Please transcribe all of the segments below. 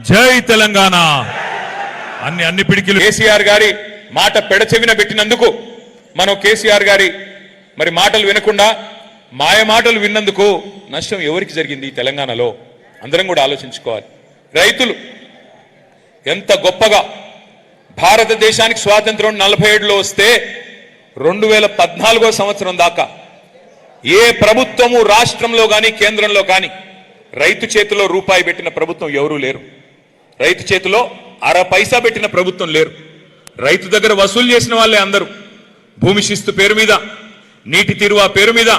జై తెలంగాణ. అన్ని పిడికిలు కేసీఆర్ గారి మాట పెడచెవిన పెట్టినందుకు మనం కేసీఆర్ గారి మరి మాటలు వినకుండా మాయ మాటలు విన్నందుకు నష్టం ఎవరికి జరిగింది తెలంగాణలో అందరం కూడా ఆలోచించుకోవాలి. రైతులు ఎంత గొప్పగా భారతదేశానికి స్వాతంత్రం 47లో వస్తే 2014వ సంవత్సరం దాకా ఏ ప్రభుత్వము రాష్ట్రంలో కానీ కేంద్రంలో కానీ రైతు చేతిలో రూపాయి పెట్టిన ప్రభుత్వం ఎవరూ లేరు. రైతు చేతిలో అర పైసా పెట్టిన ప్రభుత్వం లేరు. రైతు దగ్గర వసూలు చేసిన వాళ్ళే అందరూ. భూమి శిస్తు పేరు మీద, నీటి తీరువా పేరు మీద,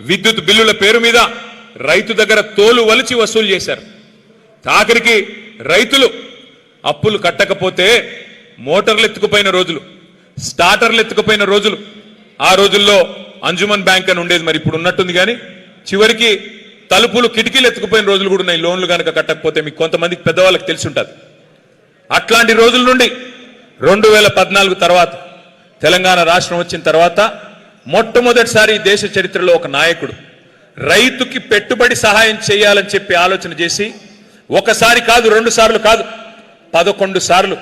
విద్యుత్ బిల్లుల పేరు మీద రైతు దగ్గర తోలు వలిచి వసూలు చేశారు. ఆఖరికి రైతులు అప్పులు కట్టకపోతే మోటార్లు ఎత్తుకుపోయిన రోజులు, స్టార్టర్లు ఎత్తుకుపోయిన రోజులు. ఆ రోజుల్లో అంజుమన్ బ్యాంక్ అని ఉండేది, మరి ఇప్పుడు ఉన్నట్టుంది. కానీ చివరికి తలుపులు కిటికీలు ఎత్తుకుపోయిన రోజులు కూడా ఉన్నాయి. లోన్లు కనుక కట్టకపోతే మీకు కొంతమందికి పెద్దవాళ్ళకి తెలిసి ఉంటుంది. అట్లాంటి రోజుల నుండి 2014 తర్వాత తెలంగాణ రాష్ట్రం వచ్చిన తర్వాత మొట్టమొదటిసారి దేశ చరిత్రలో ఒక నాయకుడు రైతుకి పెట్టుబడి సహాయం చేయాలని చెప్పి ఆలోచన చేసి ఒకసారి కాదు, 2 సార్లు కాదు, 11 సార్లు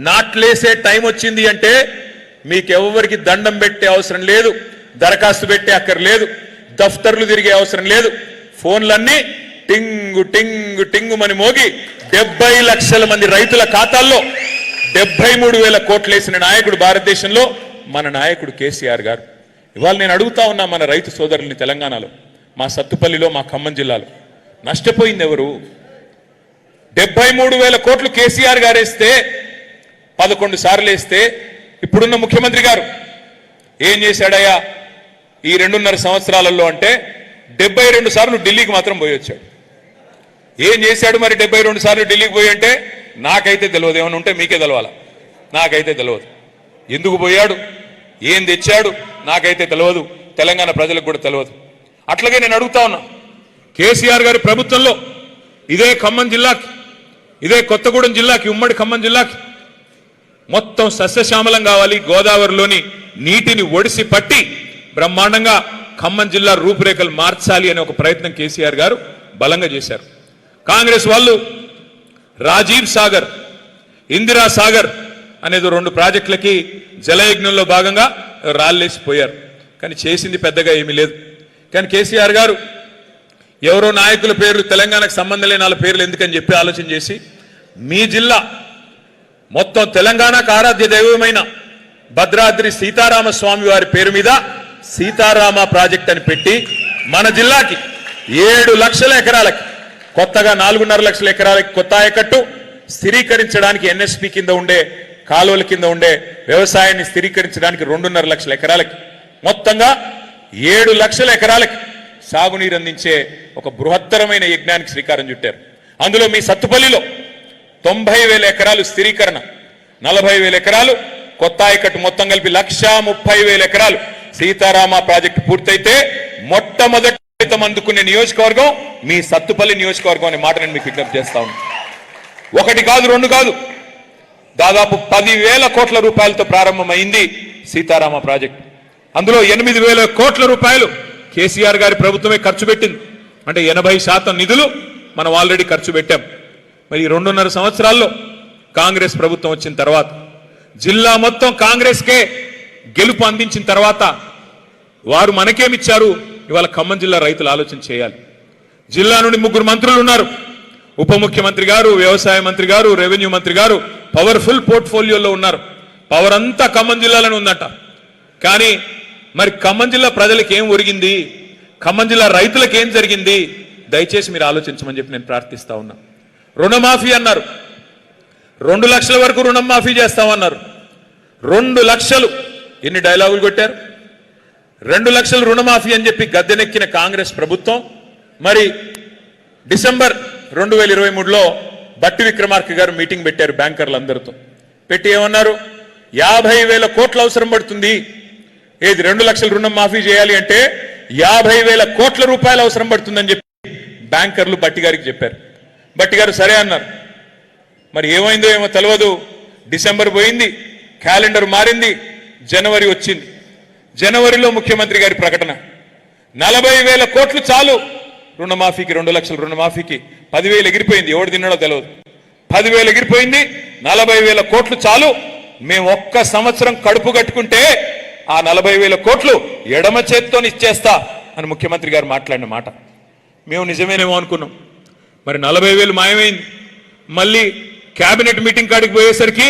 నాట్లేసే టైం వచ్చింది అంటే మీకెవ్వరికి దండం పెట్టే అవసరం లేదు, దరఖాస్తు పెట్టే అక్కర్లేదు, దఫ్తర్లు తిరిగే అవసరం లేదు. ఫోన్లన్నీ టింగు టింగు టింగుమని మోగి 70 లక్షల మంది రైతుల ఖాతాల్లో 73,000 కోట్లు వేసిన నాయకుడు భారతదేశంలో మన నాయకుడు కేసీఆర్ గారు. ఇవాళ నేను అడుగుతా ఉన్నా మన రైతు సోదరుల్ని, తెలంగాణలో మా సత్తుపల్లిలో, మా ఖమ్మం జిల్లాలో నష్టపోయింది ఎవరు? 73,000 కోట్లు కేసీఆర్ గారు వేస్తే 11 సార్లు వేస్తే ఇప్పుడున్న ముఖ్యమంత్రి గారు ఏం చేశాడయ్యా ఈ 2.5 సంవత్సరాలలో అంటే 72 సార్లు ఢిల్లీకి మాత్రం పోయి వచ్చాడు. ఏం చేశాడు మరి 72 సార్లు ఢిల్లీకి పోయి అంటే? నాకైతే తెలియదు. ఏమైనా ఉంటే మీకే తెలవాలా, నాకైతే తెలియదు. ఎందుకు పోయాడు, ఏం తెచ్చాడు నాకైతే తెలియదు, తెలంగాణ ప్రజలకు కూడా తెలియదు. అట్లాగే నేను అడుగుతా ఉన్నా, కేసీఆర్ గారి ప్రభుత్వంలో ఇదే ఖమ్మం జిల్లాకి, ఇదే కొత్తగూడెం జిల్లాకి, ఉమ్మడి ఖమ్మం జిల్లాకి మొత్తం సస్యశ్యామలం కావాలి, గోదావరిలోని నీటిని ఒడిసి పట్టి బ్రహ్మాండంగా ఖమ్మం జిల్లా రూపురేఖలు మార్చాలి అనే ఒక ప్రయత్నం కేసీఆర్ గారు బలంగా చేశారు. కాంగ్రెస్ వాళ్ళు రాజీవ్ సాగర్, ఇందిరా సాగర్ అనేది 2 ప్రాజెక్టులకి జలయజ్ఞంలో భాగంగా రాళ్ళేసిపోయారు. కానీ చేసింది పెద్దగా ఏమీ లేదు. కానీ కేసీఆర్ గారు ఎవరో నాయకుల పేర్లు, తెలంగాణకు సంబంధం లేని వాళ్ళ పేర్లు ఎందుకని చెప్పి ఆలోచన చేసి మీ జిల్లా మొత్తం తెలంగాణకు ఆరాధ్య దైవమైన భద్రాద్రి సీతారామ స్వామి వారి పేరు మీద సీతారామ ప్రాజెక్ట్ అని పెట్టి మన జిల్లాకి 7 లక్షల ఎకరాలకి, కొత్తగా 4.5 లక్షల ఎకరాలకి కొత్త ఆయకట్టు స్థిరీకరించడానికి ఎన్ఎస్పి కింద ఉండే కాలువల కింద ఉండే వ్యవసాయాన్ని స్థిరీకరించడానికి 2.5 లక్షల ఎకరాలకి మొత్తంగా 7 లక్షల ఎకరాలకి సాగునీరు అందించే ఒక బృహత్తరమైన యజ్ఞానికి శ్రీకారం చుట్టారు. అందులో మీ సత్తుపల్లిలో 90,000 ఎకరాలు స్థిరీకరణ, 40,000 ఎకరాలు కొత్త ఆయకట్టు, మొత్తం కలిపి 130,000 ఎకరాలు సీతారామ ప్రాజెక్టు పూర్తయితే మొట్టమొదటి అందుకునే నియోజకవర్గం మీ సత్తుపల్లి నియోజకవర్గం అనే మాట నేను మీకు విజ్ఞప్తి చేస్తా ఉన్నాను. 1 కాదు, 2 కాదు, దాదాపు 10,000 కోట్ల రూపాయలతో ప్రారంభమైంది సీతారామ ప్రాజెక్టు. అందులో 8,000 కోట్ల రూపాయలు కేసీఆర్ గారి ప్రభుత్వమే ఖర్చు పెట్టింది. అంటే 80% నిధులు మనం ఆల్రెడీ ఖర్చు పెట్టాం. మరి 2.5 సంవత్సరాల్లో కాంగ్రెస్ ప్రభుత్వం వచ్చిన తర్వాత జిల్లా మొత్తం కాంగ్రెస్కే గెలుపు అందించిన తర్వాత వారు మనకేమిచ్చారు? ఇవాళ ఖమ్మం జిల్లా రైతులు ఆలోచన చేయాలి. జిల్లా నుండి 3 మంత్రులు ఉన్నారు. ఉప ముఖ్యమంత్రి గారు, వ్యవసాయ మంత్రి గారు, రెవెన్యూ మంత్రి గారు పవర్ఫుల్ పోర్ట్ఫోలియోలో ఉన్నారు. పవర్ అంతా ఖమ్మం జిల్లాలోనే ఉందట. కానీ మరి ఖమ్మం జిల్లా ప్రజలకు ఏం ఒరిగింది, ఖమ్మం జిల్లా రైతులకు ఏం జరిగింది? దయచేసి మీరు ఆలోచించమని చెప్పి నేను ప్రార్థిస్తా ఉన్నా. రుణమాఫీ అన్నారు, 2 లక్షల వరకు రుణం మాఫీ చేస్తామన్నారు. 2 లక్షలు ఎన్ని డైలాగులు కొట్టారు? 2 లక్షలు రుణమాఫీ అని చెప్పి గద్దెనెక్కిన కాంగ్రెస్ ప్రభుత్వం మరి డిసెంబర్ 2023లో బట్టి విక్రమార్క గారు మీటింగ్ పెట్టారు బ్యాంకర్లందరితో. పెట్టి ఏమన్నారు? 50,000 కోట్లు అవసరం పడుతుంది. ఏది 2 లక్షల రుణం మాఫీ చేయాలి అంటే 50,000 కోట్ల రూపాయలు అవసరం పడుతుందని చెప్పి బ్యాంకర్లు బట్టి గారికి చెప్పారు. బట్టి గారు సరే అన్నారు. మరి ఏమైందో ఏమో తెలియదు. డిసెంబర్ పోయింది, క్యాలెండర్ మారింది, జనవరి వచ్చింది. జనవరిలో ముఖ్యమంత్రి గారి ప్రకటన 40,000 కోట్లు చాలు రుణమాఫీకి 2 లక్షల రుణమాఫీకి 10,000 ఎగిరిపోయింది. ఎవడు తిన్నాడో తెలియదు. 10,000 ఎగిరిపోయింది. 40,000 కోట్లు చాలు మేము ఒక్క సంవత్సరం కడుపు కట్టుకుంటే ఆ 40,000 కోట్లు ఎడమ చేత్తో ఇచ్చేస్తా అని ముఖ్యమంత్రి గారు మాట్లాడిన మాట మేము నిజమేనేమో అనుకున్నాం. మరి 40,000 మాయమైంది. మళ్ళీ కేబినెట్ మీటింగ్ కాడికి పోయేసరికి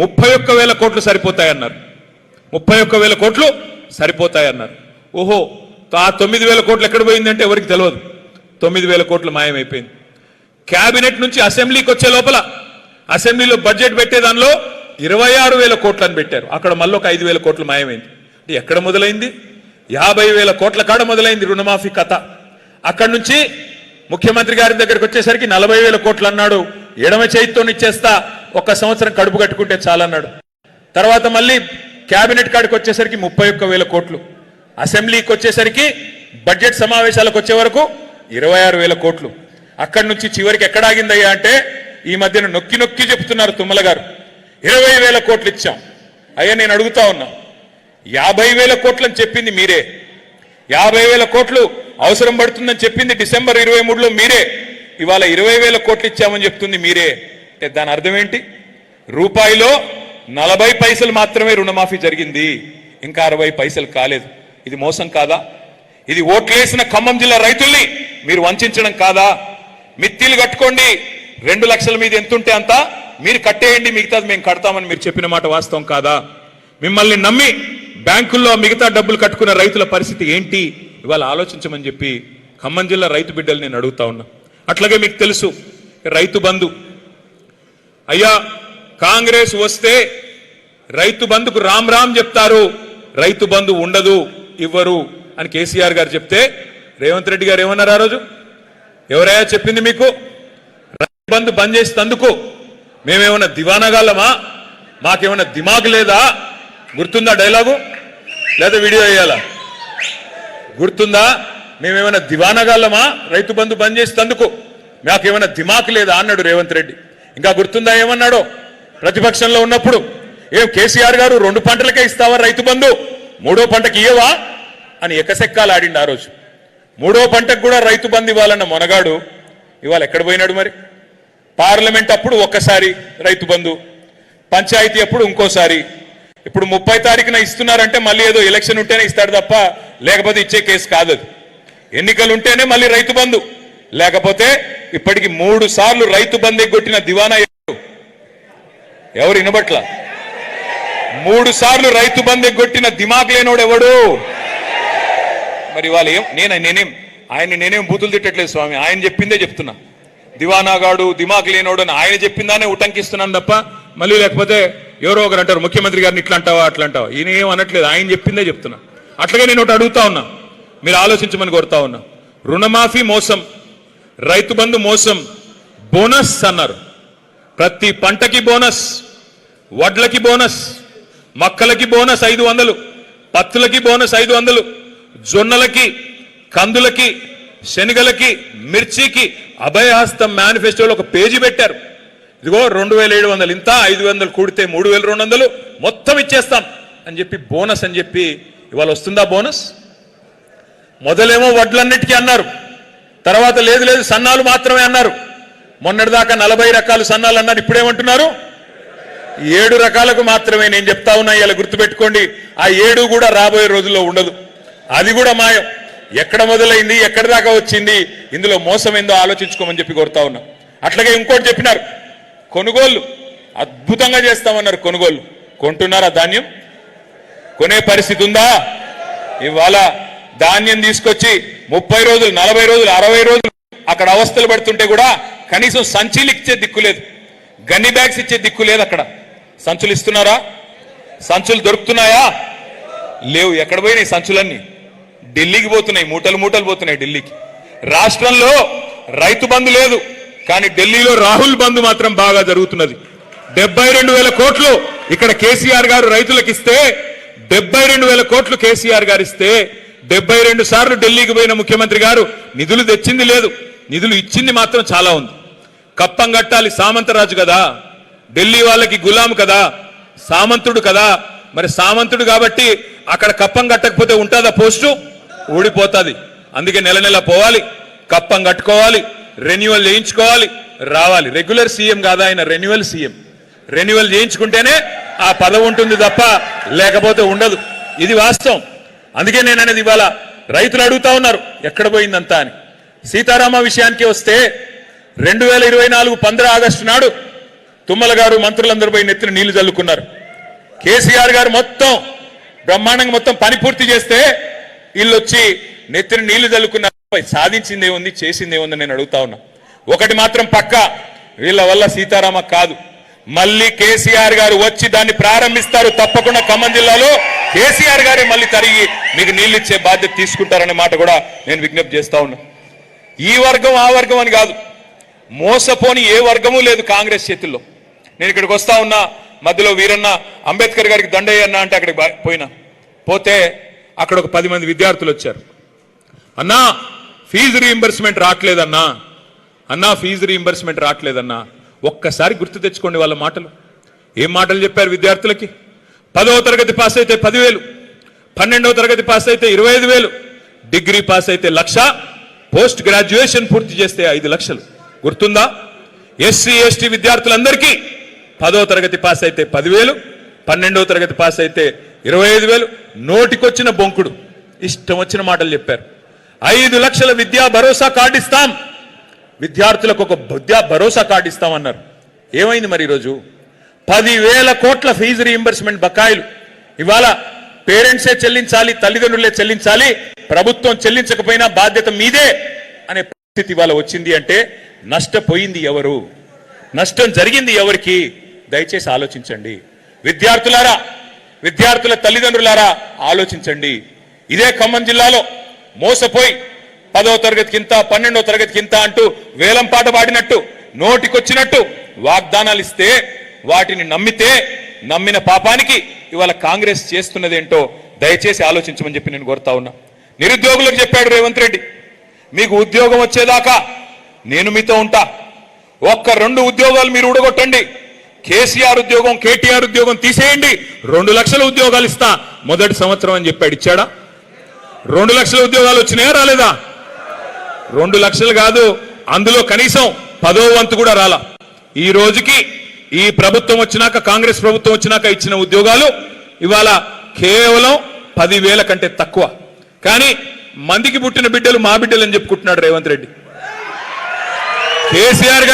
31,000 కోట్లు సరిపోతాయన్నారు. 31,000 కోట్లు సరిపోతాయన్నారు. ఓహో, ఆ 9,000 కోట్లు ఎక్కడ పోయిందంటే ఎవరికి తెలియదు. 9,000 కోట్లు మాయమైపోయింది. కేబినెట్ నుంచి అసెంబ్లీకి వచ్చే లోపల అసెంబ్లీలో బడ్జెట్ పెట్టే దానిలో 26,000 కోట్లు అని పెట్టారు. అక్కడ మళ్ళీ ఒక 5,000 కోట్లు మాయమైంది. ఎక్కడ మొదలైంది? 50,000 కోట్ల కాడ మొదలైంది రుణమాఫీ కథ. అక్కడి నుంచి ముఖ్యమంత్రి గారి దగ్గరికి వచ్చేసరికి 40,000 కోట్లు అన్నాడు. ఎడమ చేతితో ఇచ్చేస్తా, ఒక్క సంవత్సరం కడుపు కట్టుకుంటే చాలన్నాడు. తర్వాత మళ్ళీ కేబినెట్ కాడికి వచ్చేసరికి 31,000 కోట్లు. అసెంబ్లీకి వచ్చేసరికి బడ్జెట్ సమావేశాలకు వచ్చే వరకు 26,000 కోట్లు. అక్కడి నుంచి చివరికి ఎక్కడ ఆగిందయ్యా అంటే ఈ మధ్యన నొక్కి నొక్కి చెప్తున్నారు తుమ్మల గారు 20,000 కోట్లు ఇచ్చాం. అయ్యా నేను అడుగుతా ఉన్నా, 50,000 కోట్లు అని చెప్పింది మీరే. 50,000 కోట్లు అవసరం పడుతుందని చెప్పింది డిసెంబర్ 23లో మీరే. ఇవాళ 20,000 కోట్లు ఇచ్చామని చెప్తుంది మీరే. అంటే దాని అర్థం ఏంటి? రూపాయిలో 40 పైసలు మాత్రమే రుణమాఫీ జరిగింది, ఇంకా 60 పైసలు కాలేదు. ఇది మోసం కాదా? ఇది ఓట్లేసిన ఖమ్మం జిల్లా రైతుల్ని మీరు వంచడం కాదా? మిత్తిలు కట్టుకోండి, 2 లక్షల మీద ఎంతుంటే అంత మీరు కట్టేయండి, మిగతాది మేము కడతామని మీరు చెప్పిన మాట వాస్తవం కాదా? మిమ్మల్ని నమ్మి బ్యాంకుల్లో మిగతా డబ్బులు కట్టుకున్న రైతుల పరిస్థితి ఏంటి? ఇవాళ ఆలోచించమని చెప్పి ఖమ్మం జిల్లా రైతు బిడ్డలు నేను అడుగుతా ఉన్నా. అట్లాగే మీకు తెలుసు రైతు బంధు. అయ్యా కాంగ్రెస్ వస్తే రైతు బంధుకు రామ్ రామ్ చెప్తారు, రైతు బంధు ఉండదు, ఇవ్వరు అని కేసీఆర్ గారు చెప్తే రేవంత్ రెడ్డి గారు ఏమన్నారు ఆ రోజు? ఎవరయ్యా చెప్పింది మీకు రైతు బంధు బంద్ చేసేందుకు? మేమేమన్నా దివానగాళ్ళమా? మాకేమన్నా దిమాగ్ లేదా? గుర్తుందా డైలాగు? లేదా వీడియో వేయాలా? గుర్తుందా? మేమేమైనా దివానగాళ్ళమా రైతు బంధు బంద్ చేసేందుకు? మాకేమైనా దిమాక్ లేదా అన్నాడు రేవంత్ రెడ్డి. ఇంకా గుర్తుందా ఏమన్నాడో? ప్రతిపక్షంలో ఉన్నప్పుడు ఏం కేసీఆర్ గారు 2 పంటలకే ఇస్తావా రైతు బంధు, 3వ పంటకి ఇయ్యవా అని ఎకసెక్కాలు ఆడిండు ఆ రోజు. 3వ పంటకు కూడా రైతు బంధు ఇవ్వాలన్న మొనగాడు ఇవాళ ఎక్కడ పోయినాడు మరి? పార్లమెంట్ అప్పుడు ఒక్కసారి రైతు బంధు, పంచాయతీ అప్పుడు ఇంకోసారి. ఇప్పుడు 30 తారీఖున ఇస్తున్నారంటే మళ్ళీ ఏదో ఎలక్షన్ ఉంటేనే ఇస్తాడు తప్ప లేకపోతే ఇచ్చే కేసు కాదు. ఎన్నికలు ఉంటేనే మళ్ళీ రైతు బంధు, లేకపోతే ఇప్పటికి 3 సార్లు రైతు బంధు ఎగ్గొట్టిన దివానా ఎవరు వినబట్ల? 3 సార్లు రైతు బంధు ఎగ్గొట్టిన దిమాగ్ లేనోడు ఎవడు? మరి వాళ్ళు నేనేం బూతులు తిట్టట్లేదు స్వామి, ఆయన చెప్పిందే చెప్తున్నా. దివానాగాడు దిమాగ్ లేనోడు అని ఆయన చెప్పిందానే ఉటంకిస్తున్నాను తప్ప మళ్ళీ లేకపోతే ఎవరో ఒకరు అంటారు ముఖ్యమంత్రి గారిని ఇట్లా అంటావా అట్లా అంటావా. ఈయన ఏం అనట్లేదు, ఆయన చెప్పిందే చెప్తున్నా. అట్లాగే నేను ఒకటి అడుగుతా ఉన్నా, మీరు ఆలోచించమని కోరుతా ఉన్నా. రుణమాఫీ మోసం, రైతు బంధు మోసం, బోనస్ అన్నారు. ప్రతి పంటకి బోనస్, వడ్లకి బోనస్, మక్కలకి బోనస్ 500, పత్తులకి బోనస్ 500, జొన్నలకి, కందులకి, శనగలకి, మిర్చికి అభయహస్తం మేనిఫెస్టోలో ఒక పేజీ పెట్టారు. ఇదిగో 2,700 ఇంత, 500 కూడితే 3,200 మొత్తం ఇచ్చేస్తాం అని చెప్పి బోనస్ అని చెప్పి ఇవాళ వస్తుందా బోనస్? మొదలేమో వడ్లన్నిటికీ అన్నారు, తర్వాత లేదు లేదు సన్నాలు మాత్రమే అన్నారు. మొన్నటిదాకా 40 రకాలు సన్నాలు అన్నారు, ఇప్పుడేమంటున్నారు? 7 రకాలకు మాత్రమే. నేను చెప్తా ఉన్నా, ఇలా గుర్తుపెట్టుకోండి, ఆ 7 కూడా రాబోయే రోజుల్లో ఉండదు. అది కూడా మాయం. ఎక్కడ మొదలైంది, ఎక్కడి దాకా వచ్చింది, ఇందులో మోసం ఏందో ఆలోచించుకోమని చెప్పి కోరుతా ఉన్నా. అట్లాగే ఇంకోటి చెప్పినారు, కొనుగోళ్లు అద్భుతంగా చేస్తామన్నారు. కొనుగోళ్లు కొంటున్నారా? ధాన్యం కొనే పరిస్థితి ఉందా? ఇవాళ ధాన్యం తీసుకొచ్చి 30 రోజులు, 40 రోజులు, 60 రోజులు అక్కడ అవస్థలు పడుతుంటే కూడా కనీసం సంచులు ఇచ్చే దిక్కు లేదు, గన్ని బ్యాగ్స్ ఇచ్చే దిక్కు లేదు. అక్కడ సంచులు ఇస్తున్నారా? సంచులు దొరుకుతున్నాయా? లేవు. ఎక్కడ పోయినాయి సంచులన్నీ? ఢిల్లీకి పోతున్నాయి, మూటలు మూటలు పోతున్నాయి ఢిల్లీకి. రాష్ట్రంలో రైతు బంధు లేదు, కానీ ఢిల్లీలో రాహుల్ బంధు మాత్రం బాగా జరుగుతున్నది. 72,000 కోట్లు ఇక్కడ కేసీఆర్ గారు రైతులకు ఇస్తే, 72,000 కోట్లు కేసీఆర్ గారు ఇస్తే 72 సార్లు ఢిల్లీకి పోయిన ముఖ్యమంత్రి గారు నిధులు తెచ్చింది లేదు, నిధులు ఇచ్చింది మాత్రం చాలా ఉంది. కప్పం కట్టాలి, సామంతరాజు కదా, ఢిల్లీ వాళ్ళకి గులాం కదా, సామంతుడు కదా. మరి సామంతుడు కాబట్టి అక్కడ కప్పం కట్టకపోతే ఉంటుందా? పోస్టు ఊడిపోతుంది. అందుకే నెల నెల పోవాలి, కప్పం కట్టుకోవాలి, రెన్యువల్ చేయించుకోవాలి, రావాలి. రెగ్యులర్ సీఎం కాదా ఆయన, రెన్యువల్ సీఎం. రెన్యువల్ చేయించుకుంటేనే ఆ పదవి ఉంటుంది తప్ప లేకపోతే ఉండదు. ఇది వాస్తవం. అందుకే నేను అనేది ఇవాళ రైతులు అడుగుతా ఉన్నారు ఎక్కడ పోయిందంతా అని. సీతారామ విషయానికి వస్తే 2024 15 ఆగస్టు నాడు తుమ్మల గారు మంత్రులందరూ పోయి నెత్తిన నీళ్లు చల్లుకున్నారు. కేసీఆర్ గారు మొత్తం బ్రహ్మాండంగా మొత్తం పని పూర్తి చేస్తే వీళ్ళు వచ్చి నెత్తిన నీళ్లు చల్లుకున్నారు. సాధించిందేముంది, చేసిందేముంది నేను అడుగుతా ఉన్నా. ఒకటి మాత్రం పక్కా, వీళ్ళ వల్ల సీతారామ కాదు, మళ్ళీ కేసీఆర్ గారు వచ్చి దాన్ని ప్రారంభిస్తారు. తప్పకుండా ఖమ్మం జిల్లాలో కేసీఆర్ గారే మళ్ళీ తరిగి మీకు నీళ్లు ఇచ్చే బాధ్యత తీసుకుంటారనే మాట కూడా నేను విజ్ఞప్తి చేస్తా ఉన్నా. ఈ వర్గం ఆ వర్గం అని కాదు, మోసపోని ఏ వర్గము లేదు కాంగ్రెస్ చేతుల్లో. నేను ఇక్కడికి వస్తా ఉన్నా, మధ్యలో వీరన్న అంబేద్కర్ గారికి దండయ్యన్న అంటే అక్కడికి పోతే అక్కడ ఒక 10 మంది విద్యార్థులు వచ్చారు. అన్నా ఫీజు రీయింబర్స్మెంట్ రావట్లేదన్నా, అన్నా ఫీజు రీయింబర్స్మెంట్ రావట్లేదన్నా. ఒక్కసారి గుర్తు తెచ్చుకోండి వాళ్ళ మాటలు. ఏం మాటలు చెప్పారు విద్యార్థులకి? 10వ తరగతి పాస్ అయితే 10,000, 12వ తరగతి పాస్ అయితే 25,000, డిగ్రీ పాస్ అయితే 1,00,000, పోస్ట్ గ్రాడ్యుయేషన్ పూర్తి చేస్తే 5 లక్షలు. గుర్తుందా? ఎస్సీ ఎస్టీ విద్యార్థులందరికీ 10వ తరగతి పాస్ అయితే 10,000, 12వ తరగతి పాస్ అయితే 25,000. నోటికొచ్చిన బొంకుడు ఇష్టం వచ్చిన మాటలు చెప్పారు. 5 లక్షల విద్యా భరోసా కార్డు ఇస్తాం, విద్యార్థులకు ఒక విద్యా భరోసా కార్డు ఇస్తామన్నారు. ఏమైంది మరి ఈరోజు? 10,000 కోట్ల ఫీజు రీయింబర్స్మెంట్ బకాయిలు ఇవాళ పేరెంట్సే చెల్లించాలి, తల్లిదండ్రులే చెల్లించాలి, ప్రభుత్వం చెల్లించకపోయినా బాధ్యత మీదే అనే పరిస్థితి ఇవాళ వచ్చింది అంటే నష్టపోయింది ఎవరు? నష్టం జరిగింది ఎవరికి? దయచేసి ఆలోచించండి. విద్యార్థులారా, విద్యార్థుల తల్లిదండ్రులారా ఆలోచించండి. ఇదే ఖమ్మం జిల్లాలో మోసపోయి 10వ తరగతికి ఇంత, 12వ తరగతికి ఇంత అంటూ వేలం పాట పాడినట్టు నోటికొచ్చినట్టు వాగ్దానాలు ఇస్తే వాటిని నమ్మిన పాపానికి ఇవాళ కాంగ్రెస్ చేస్తున్నదేంటో దయచేసి ఆలోచించమని చెప్పి నేను కోరుతా ఉన్నా. నిరుద్యోగులకు చెప్పాడు రేవంత్ రెడ్డి, మీకు ఉద్యోగం వచ్చేదాకా నేను మీతో ఉంటా, 1-2 ఉద్యోగాలు మీరు ఊడగొట్టండి, కేసీఆర్ ఉద్యోగం కేటీఆర్ ఉద్యోగం తీసేయండి, 2 లక్షల ఉద్యోగాలు ఇస్తా మొదటి సంవత్సరం అని చెప్పాడు. ఇచ్చాడా? 2 లక్షల ఉద్యోగాలు వచ్చినాయా రాలేదా? 2 లక్షలు కాదు, అందులో కనీసం 10వ వంతు కూడా రాలా. ఈ రోజుకి ఈ ప్రభుత్వం వచ్చినాక, కాంగ్రెస్ ప్రభుత్వం వచ్చినాక ఇచ్చిన ఉద్యోగాలు ఇవాళ కేవలం 10,000 కంటే తక్కువ. కానీ మందికి పుట్టిన బిడ్డలు మా బిడ్డలు అని చెప్పుకుంటున్నాడు రేవంత్ రెడ్డి. కేసీఆర్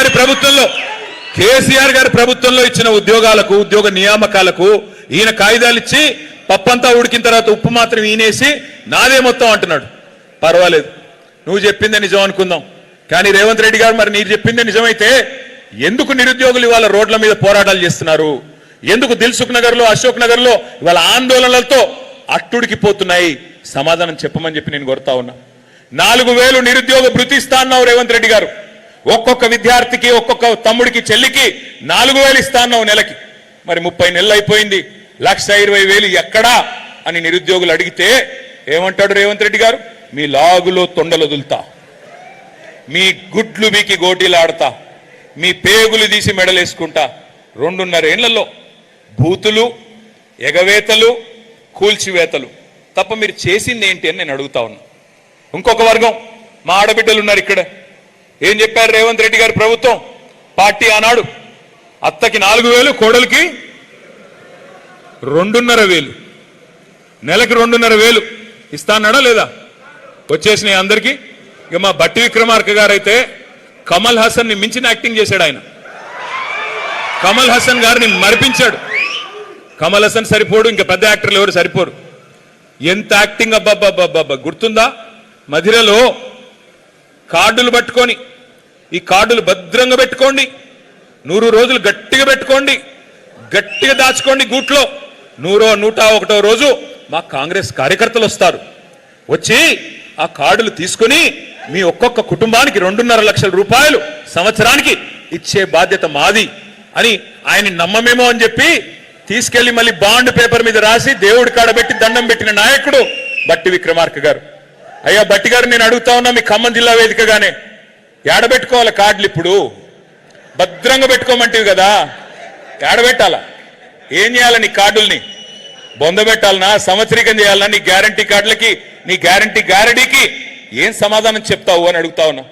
గారి ప్రభుత్వంలో ఇచ్చిన ఉద్యోగాలకు, ఉద్యోగ నియామకాలకు ఈయన కాగితాలు ఇచ్చి పప్పంతా ఉడికిన తర్వాత ఉప్పు మాత్రం ఈనేసి నాదే మొత్తం అంటున్నాడు. పర్వాలేదు, నువ్వు చెప్పిందే నిజం అనుకుందాం. కానీ రేవంత్ రెడ్డి గారు, మరి నీరు చెప్పిందే నిజమైతే ఎందుకు నిరుద్యోగులు ఇవాళ రోడ్ల మీద పోరాటాలు చేస్తున్నారు? ఎందుకు దిల్సుఖ్ నగర్ లో, అశోక్ నగర్ లో ఇవాళ ఆందోళనలతో అట్టుడికి పోతున్నాయి? సమాధానం చెప్పమని చెప్పి నేను కోరుతా ఉన్నా. 4,000 నిరుద్యోగ భృతి ఇస్తా అన్నావు రేవంత్ రెడ్డి గారు. ఒక్కొక్క విద్యార్థికి, ఒక్కొక్క తమ్ముడికి, చెల్లికి 4,000 ఇస్తా అన్నావు నెలకి. మరి 30 నెలలు అయిపోయింది, 1,20,000 ఎక్కడా అని నిరుద్యోగులు అడిగితే ఏమంటాడు రేవంత్ రెడ్డి గారు? మీ లాగులో తొండలు వదులుతా, మీ గుడ్లు బీకి గోటీలాడతా, మీ పేగులు తీసి మెడలేసుకుంటా. 2.5 ఏళ్లలో భూతులు, ఎగవేతలు, కూల్చివేతలు తప్ప మీరు చేసింది ఏంటి అని నేను అడుగుతా ఉన్నా. ఇంకొక వర్గం మా ఆడబిడ్డలు ఉన్నారు ఇక్కడ. ఏం చెప్పారు రేవంత్ రెడ్డి గారి ప్రభుత్వం? పార్టీ ఆనాడు అత్తకి 4,000, కోడలికి 2,500, నెలకి 2,500 ఇస్తాన్నాడా లేదా? వచ్చేసినాయి అందరికీ. ఇక మా బట్టి విక్రమార్క గారు అయితే కమల్ హాసన్ ని మించిన యాక్టింగ్ చేశాడు. ఆయన కమల్ హాసన్ గారిని మరిపించాడు. కమల్ హాసన్ సరిపోడు, ఇంకా పెద్ద యాక్టర్లు ఎవరు సరిపోరు. ఎంత యాక్టింగ్! అబ్బాబ్బాబ్బా, గుర్తుందా? మధిరలో కార్డులు పట్టుకొని, ఈ కార్డులు భద్రంగా పెట్టుకోండి, 100 రోజులు గట్టిగా పెట్టుకోండి, గట్టిగా దాచుకోండి గూట్లో. 101వ రోజు మా కాంగ్రెస్ కార్యకర్తలు వస్తారు, వచ్చి ఆ కార్డులు తీసుకుని మీ ఒక్కొక్క కుటుంబానికి 2.5 లక్షల రూపాయలు సంవత్సరానికి ఇచ్చే బాధ్యత మాది అని ఆయన నమ్మమేమో అని చెప్పి తీసుకెళ్లి మళ్ళీ బాండ్ పేపర్ మీద రాసి దేవుడి కాడబెట్టి దండం పెట్టిన నాయకుడు బట్టి విక్రమార్క గారు. అయ్యా బట్టి గారు, నేను అడుగుతా ఉన్నా, మీ ఖమ్మం జిల్లా వేదికగానే ఏడబెట్టుకోవాలి కార్డులు? ఇప్పుడు భద్రంగా పెట్టుకోమంటివి కదా, ఏడబెట్టాలా? ఏం చేయాలా? నీ కార్డుల్ని బొందబెట్టాలనా? సంవత్సరీకం చేయాలనా? నీ గ్యారంటీ కార్డులకి, నీ గ్యారంటీ గ్యారెడీకి ఏం సమాధానం చెప్తావు అని అడుగుతా ఉన్నా.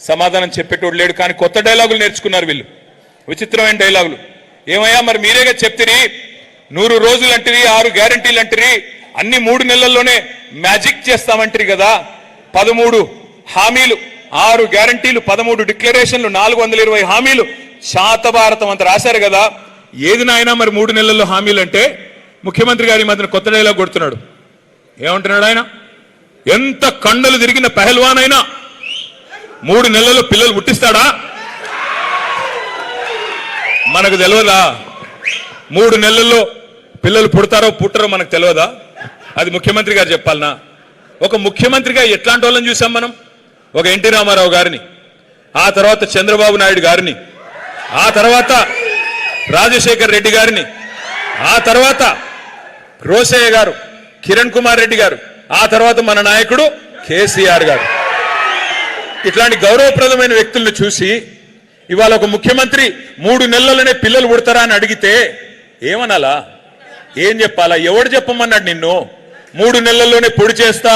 సమాధానం చెప్పేటోడు లేడు. కానీ కొత్త డైలాగులు నేర్చుకున్నారు వీళ్ళు, విచిత్రమైన డైలాగులు. ఏమయ్యా మరి మీరేగా చెప్తిరి 100 రోజులు అంటిరి, 6 గ్యారంటీలు అంటిరి, అన్ని 3 నెలల్లోనే మ్యాజిక్ చేస్తామంటారు కదా. 13 హామీలు, 6 గ్యారంటీలు, 13 డిక్లరేషన్లు, 420 హామీలు, శాతభారతం అంత రాశారు కదా. ఏది నాయనా మరి 3 నెలల్లో హామీలు అంటే? ముఖ్యమంత్రి గారి మధ్యన కొత్త డైలాగ్ కొడుతున్నాడు. ఏమంటున్నాడు ఆయన? ఎంత కండలు తిరిగిన పెహల్వాన్ అయినా 3 నెలల్లో పిల్లలు పుట్టిస్తాడా? మనకు తెలియదా? 3 నెలల్లో పిల్లలు పుడతారో పుట్టరో మనకు తెలియదా? అది ముఖ్యమంత్రి గారు చెప్పాలనా? ఒక ముఖ్యమంత్రిగా ఎట్లాంటి వాళ్ళని చూసాం మనం? ఒక ఎన్టీ రామారావు గారిని, ఆ తర్వాత చంద్రబాబు నాయుడు గారిని, ఆ తర్వాత రాజశేఖర్ రెడ్డి గారిని, ఆ తర్వాత రోసయ్య గారు, కిరణ్ కుమార్ రెడ్డి గారు, ఆ తర్వాత మన నాయకుడు కేసీఆర్ గారు. ఇట్లాంటి గౌరవప్రదమైన వ్యక్తులను చూసి ఇవాళ ఒక ముఖ్యమంత్రి 3 నెలల్లోనే పిల్లలు పుడతారా అని అడిగితే ఏమనాలా? ఏం చెప్పాలా? ఎవడు చెప్పమన్నాడు నిన్ను? 3 నెలల్లోనే పొడి చేస్తా,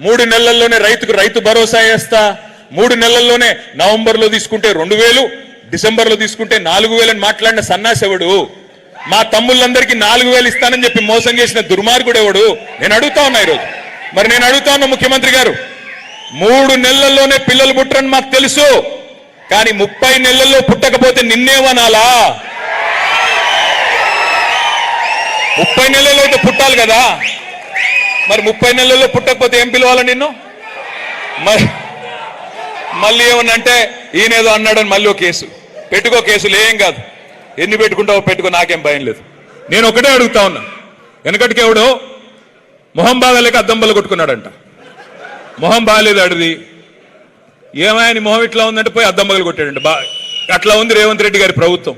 3 నెలల్లోనే రైతు భరోసా వేస్తా, 3 నెలల్లోనే నవంబర్లో తీసుకుంటే 2000, డిసెంబర్లో తీసుకుంటే 4000 అని మాట్లాడిన సన్నాసెవడు? మా తమ్ముళ్ళందరికీ 4000 ఇస్తానని చెప్పి మోసం చేసిన దుర్మార్గుడు ఎవడు? నేను అడుగుతా ఉన్నా ఈరోజు. మరి నేను అడుగుతా ఉన్నా ముఖ్యమంత్రి గారు, 3 నెలల్లోనే పిల్లలు పుట్టరని మాకు తెలుసు, కానీ 30 నెలల్లో పుట్టకపోతే నిన్నేమనాలా? 30 నెలల్లో అయితే పుట్టాలి కదా. మరి 30 నెలల్లో పుట్టకపోతే ఏం పిలవాలా నిన్ను? మళ్ళీ ఏమన్నంటే ఈయనేదో అన్నాడని మళ్ళీ ఒక కేసు పెట్టుకో. కేసులు ఏం కాదు, ఎన్ని పెట్టుకుంటావో పెట్టుకో, నాకేం భయం లేదు. నేను ఒకటే అడుగుతా ఉన్నా. వెనకటికి ఎవడో మొహం బాగాలేక అద్దంబలు కొట్టుకున్నాడంట. మొహం బాగాలేదు అడిది. ఏమయ్యా మొహం ఇట్లా ఉందంటే పోయి అద్దంబలు కొట్టాడంట. అట్లా ఉంది రేవంత్ రెడ్డి గారి ప్రభుత్వం.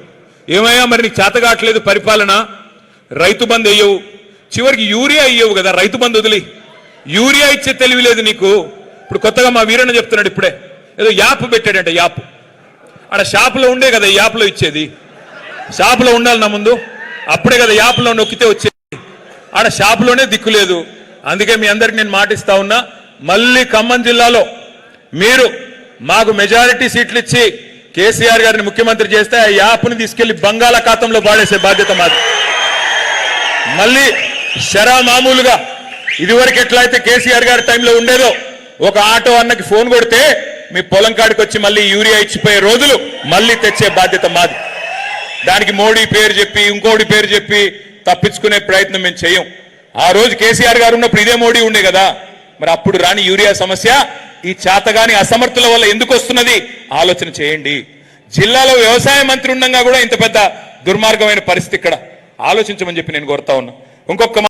ఏమయ్యా మరి నీకు చేత కావట్లేదు పరిపాలన, రైతు బంధు అయ్యవు, చివరికి యూరియా అయ్యవు కదా. రైతు బంధు వదిలి యూరియా ఇచ్చే తెలివి లేదు నీకు. ఇప్పుడు కొత్తగా మా వీరన్న చెప్తున్నాడు, ఇప్పుడే ఏదో యాప్ పెట్టాడంట. యాప్ ఆడ షాపులో ఉండే కదా యాప్లో ఇచ్చేది. షాపులో ఉండాలి నా ముందు, అప్పుడే కదా యాప్లో నొక్కితే వచ్చేది. ఆడ షాపులోనే దిక్కు లేదు. అందుకే మీ అందరికి నేను మాటిస్తా ఉన్నా, మళ్ళీ ఖమ్మం జిల్లాలో మీరు మాకు మెజారిటీ సీట్లు ఇచ్చి కేసీఆర్ గారిని ముఖ్యమంత్రి చేస్తే ఆ యాప్ని తీసుకెళ్లి బంగాళాఖాతంలో పాడేసే బాధ్యత మాది. మళ్ళీ శరా మామూలుగా ఇదివరకు ఎట్లయితే కేసీఆర్ గారి టైంలో ఉండేదో, ఒక ఆటో అన్నకి ఫోన్ కొడితే మీ పొలం కాడికి వచ్చి మళ్ళీ యూరియా ఇచ్చిపోయే రోజులు మళ్ళీ తెచ్చే బాధ్యత మాది. దానికి మోడీ పేరు చెప్పి ఇంకోటి పేరు చెప్పి తప్పించుకునే ప్రయత్నం మేము చేయం. ఆ రోజు కేసీఆర్ గారు ఉన్నప్పుడు ఇదే మోడీ ఉండే కదా. మరి అప్పుడు రాని యూరియా సమస్య ఈ చేతగాని అసమర్థుల వల్ల ఎందుకు వస్తున్నది ఆలోచన చేయండి. జిల్లాలో వ్యవసాయ మంత్రి ఉండగా కూడా ఇంత పెద్ద దుర్మార్గమైన పరిస్థితి ఇక్కడ ఆలోచించమని చెప్పి నేను కోరుతా ఉన్నా. ఇంకొక